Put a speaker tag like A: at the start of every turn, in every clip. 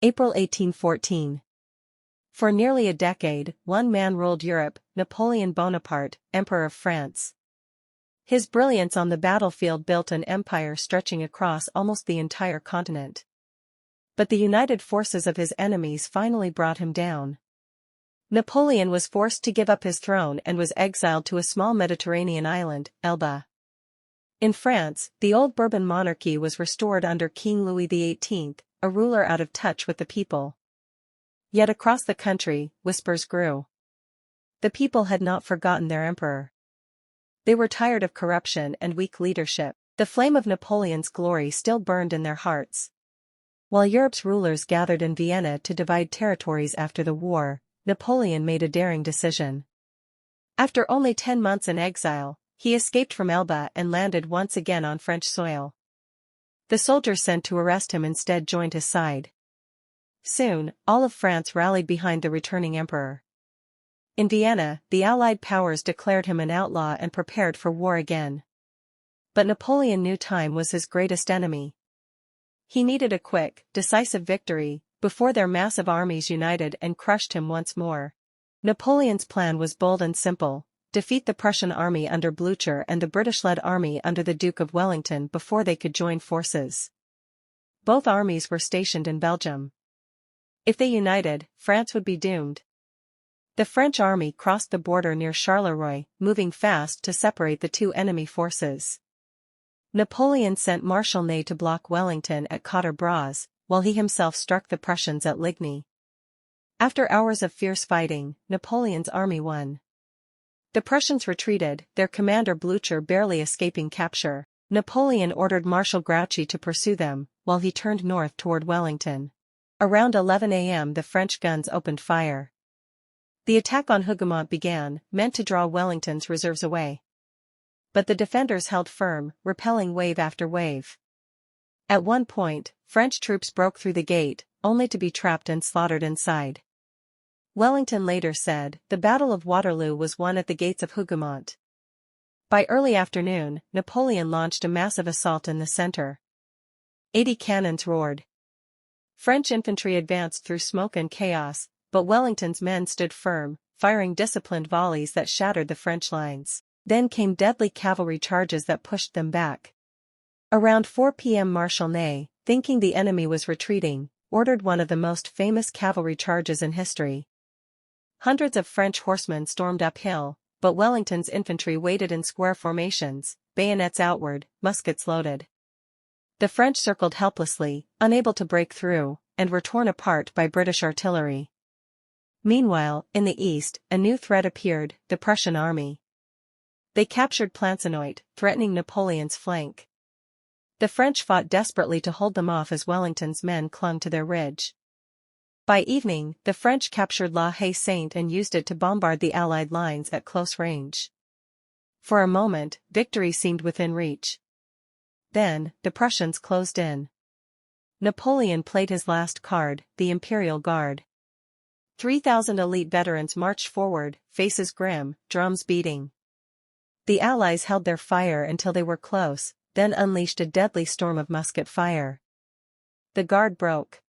A: April 1814. For nearly a decade, one man ruled Europe, Napoleon Bonaparte, Emperor of France. His brilliance on the battlefield built an empire stretching across almost the entire continent. But the united forces of his enemies finally brought him down. Napoleon was forced to give up his throne and was exiled to a small Mediterranean island, Elba. In France, the old Bourbon monarchy was restored under King Louis XVIII, a ruler out of touch with the people. Yet across the country, whispers grew. The people had not forgotten their emperor. They were tired of corruption and weak leadership. The flame of Napoleon's glory still burned in their hearts. While Europe's rulers gathered in Vienna to divide territories after the war, Napoleon made a daring decision. After only 10 months in exile, he escaped from Elba and landed once again on French soil. The soldiers sent to arrest him instead joined his side. Soon, all of France rallied behind the returning emperor. In Vienna, the Allied powers declared him an outlaw and prepared for war again. But Napoleon knew time was his greatest enemy. He needed a quick, decisive victory, before their massive armies united and crushed him once more. Napoleon's plan was bold and simple: defeat the Prussian army under Blücher and the British-led army under the Duke of Wellington before they could join forces. Both armies were stationed in Belgium. If they united, France would be doomed. The French army crossed the border near Charleroi, moving fast to separate the two enemy forces. Napoleon sent Marshal Ney to block Wellington at Quatre Bras, while he himself struck the Prussians at Ligny. After hours of fierce fighting, Napoleon's army won. The Prussians retreated, their commander Blücher barely escaping capture. Napoleon ordered Marshal Grouchy to pursue them, while he turned north toward Wellington. Around 11 a.m. the French guns opened fire. The attack on Hougoumont began, meant to draw Wellington's reserves away. But the defenders held firm, repelling wave after wave. At one point, French troops broke through the gate, only to be trapped and slaughtered inside. Wellington later said, "The Battle of Waterloo was won at the gates of Hougoumont." By early afternoon, Napoleon launched a massive assault in the center. 80 cannons roared. French infantry advanced through smoke and chaos, but Wellington's men stood firm, firing disciplined volleys that shattered the French lines. Then came deadly cavalry charges that pushed them back. Around 4 p.m. Marshal Ney, thinking the enemy was retreating, ordered one of the most famous cavalry charges in history. Hundreds of French horsemen stormed uphill, but Wellington's infantry waited in square formations, bayonets outward, muskets loaded. The French circled helplessly, unable to break through, and were torn apart by British artillery. Meanwhile, in the east, a new threat appeared: the Prussian army. They captured Plancenoit, threatening Napoleon's flank. The French fought desperately to hold them off as Wellington's men clung to their ridge. By evening, the French captured La Haye-Sainte and used it to bombard the Allied lines at close range. For a moment, victory seemed within reach. Then, the Prussians closed in. Napoleon played his last card, the Imperial Guard. 3,000 elite veterans marched forward, faces grim, drums beating. The Allies held their fire until they were close, then unleashed a deadly storm of musket fire. The guard broke.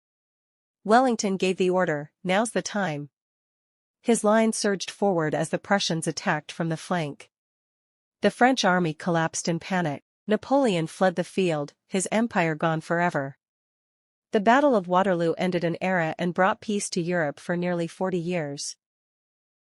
A: Wellington gave the order, "Now's the time." His line surged forward as the Prussians attacked from the flank. The French army collapsed in panic. Napoleon fled the field, his empire gone forever. The Battle of Waterloo ended an era and brought peace to Europe for nearly 40 years.